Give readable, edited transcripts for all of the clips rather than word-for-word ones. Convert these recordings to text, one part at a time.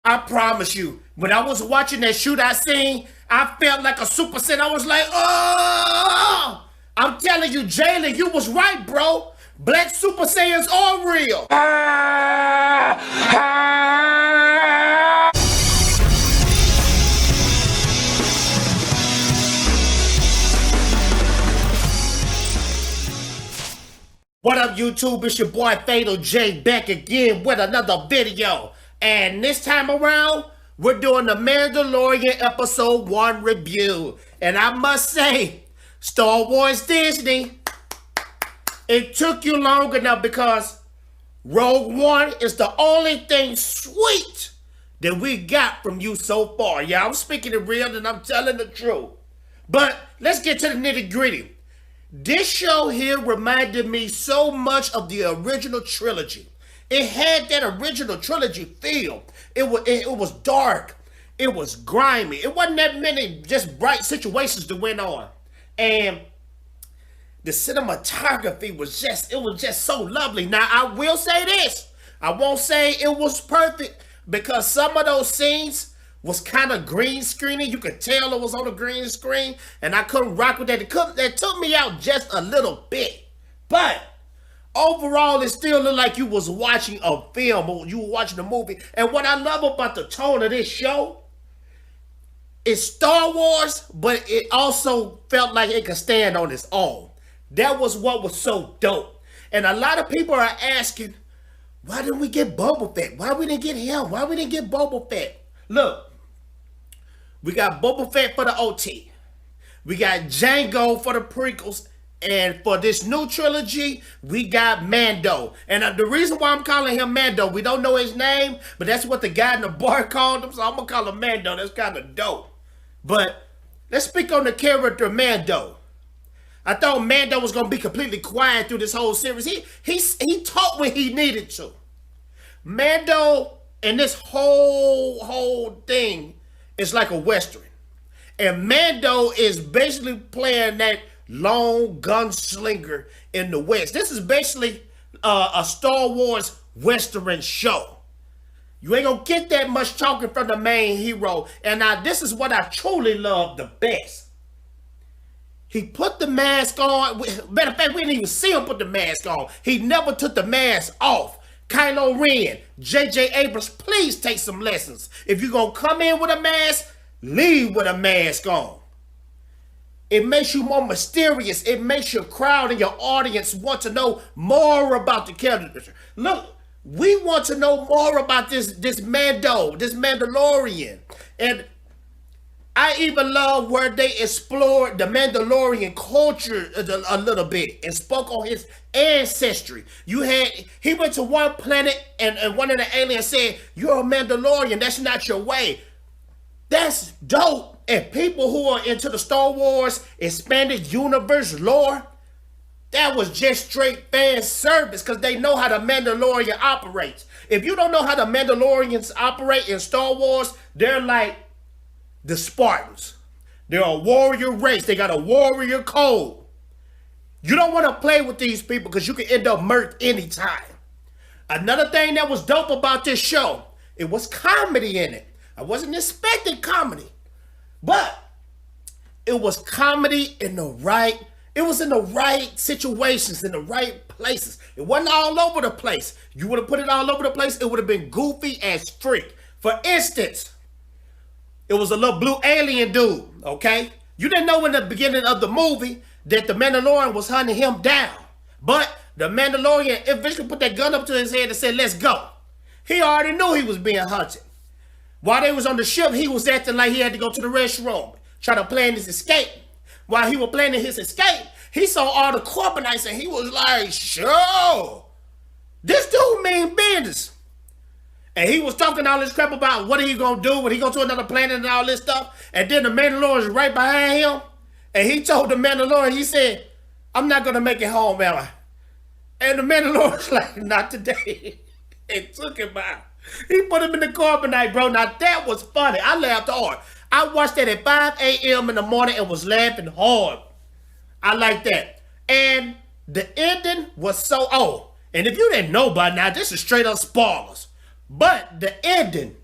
I promise you, when I was watching that shootout scene, I felt like a Super Saiyan. I was like, oh! I'm telling you, Jalen, you was right, bro. Black Super Saiyans are real. What up, YouTube? It's your boy Fatal J back again with another video. And this time around, we're doing the Mandalorian Episode 1 review. And I must say, Star Wars Disney, it took you long enough because Rogue One is the only thing sweet that we got from you so far. Yeah, I'm speaking it real and I'm telling the truth. But let's get to the nitty gritty. This show here reminded me so much of the original trilogy. It had that original trilogy feel. It was dark. It was grimy. It wasn't that many just bright situations that went on. And the cinematography was just so lovely. Now, I will say this. I won't say it was perfect because some of those scenes was kind of green screening. You could tell it was on a green screen, and I couldn't rock with that. That took me out just a little bit. But overall, it still looked like you was watching a film or you were watching a movie. And what I love about the tone of this show is Star Wars, but it also felt like it could stand on its own. That was what was so dope. And a lot of people are asking, why didn't we get Boba Fett? Why we didn't get him? Why we didn't get Boba Fett? Look. We got Boba Fett for the OT. We got Django for the prequels. And for this new trilogy, we got Mando. And the reason why I'm calling him Mando, we don't know his name, but that's what the guy in the bar called him, so I'm going to call him Mando. That's kind of dope. But let's speak on the character Mando. I thought Mando was going to be completely quiet through this whole series. He talked when he needed to. Mando and this whole thing is like a Western. And Mando is basically playing that lone gunslinger in the West. This is basically a Star Wars Western show. You ain't gonna get that much talking from the main hero. And now this is what I truly love the best. He put the mask on. Matter of fact, we didn't even see him put the mask on. He never took the mask off. Kylo Ren, J.J. Abrams, please take some lessons. If you're going to come in with a mask, leave with a mask on. It makes you more mysterious. It makes your crowd and your audience want to know more about the character. Look, we want to know more about this Mando, this Mandalorian. And I even love where they explored the Mandalorian culture a little bit and spoke on his ancestry. He went to one planet and one of the aliens said, "You're a Mandalorian, that's not your way." That's dope. And people who are into the Star Wars expanded universe lore, that was just straight fan service because they know how the Mandalorian operates. If you don't know how the Mandalorians operate in Star Wars, they're like the Spartans. They're a warrior race. They got a warrior code. You don't want to play with these people because you can end up murked anytime. Another thing that was dope about this show, it was comedy in it. I wasn't expecting comedy, but it was comedy in the right, it was in the right situations, in the right places. It wasn't all over the place. You would have put it all over the place, it would have been goofy as freak. For instance, it was a little blue alien dude, okay? You didn't know in the beginning of the movie that the Mandalorian was hunting him down. But the Mandalorian eventually put that gun up to his head and said, "Let's go." He already knew he was being hunted. While they was on the ship, he was acting like he had to go to the restroom, trying to plan his escape. While he was planning his escape, he saw all the Corbinites and he was like, "Sure, this dude mean business." And he was talking all this crap about what are he gonna do when he go to another planet and all this stuff. And then the Mandalorian is right behind him. And he told the Mandalorian, he said, "I'm not gonna make it home, am I?" And the Mandalorian's like, "Not today." And took him out. He put him in the carbonite, bro. Now that was funny. I laughed hard. I watched that at 5 a.m. in the morning and was laughing hard. I like that. And the ending was so, and if you didn't know by now, this is straight up spoilers. But the ending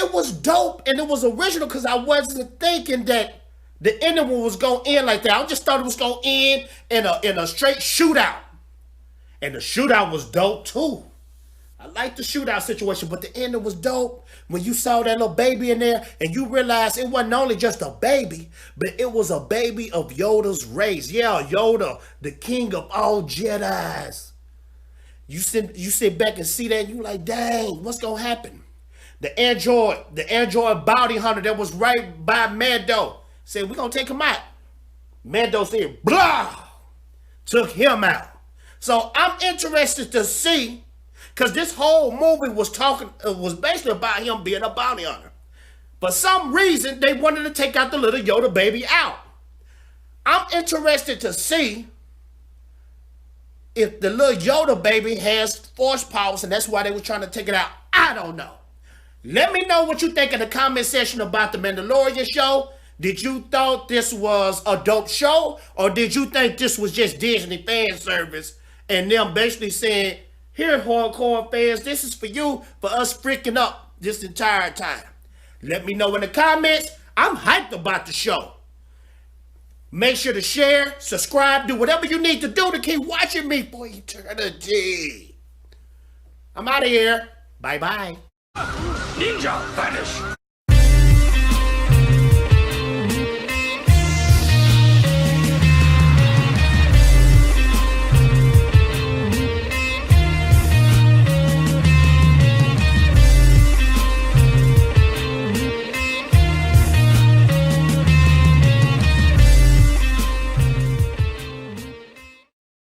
it was dope and it was original because I wasn't thinking that the ending was going to end like that. I just thought it was going to end in a straight shootout. And the shootout was dope too. I like the shootout situation, but the ending was dope. When you saw that little baby in there and you realized it wasn't only just a baby, but it was a baby of Yoda's race. Yeah, Yoda, the king of all Jedis. You sit back and see that and you like, dang, what's going to happen? The android bounty hunter that was right by Mando said, we're going to take him out. Mando said, blah, took him out. So I'm interested to see, because this whole movie was basically about him being a bounty hunter. For some reason, they wanted to take out the little Yoda baby out. I'm interested to see if the little Yoda baby has force powers, and that's why they were trying to take it out. I don't know. Let me know what you think in the comment section about the Mandalorian show. Did you thought this was a dope show, or did you think this was just Disney fan service and them basically saying, here, hardcore fans, this is for you, for us freaking up this entire time? Let me know in the comments. I'm hyped about the show. Make sure to share, subscribe, do whatever you need to do to keep watching me for eternity. I'm out of here. Bye-bye. Ninja vanish.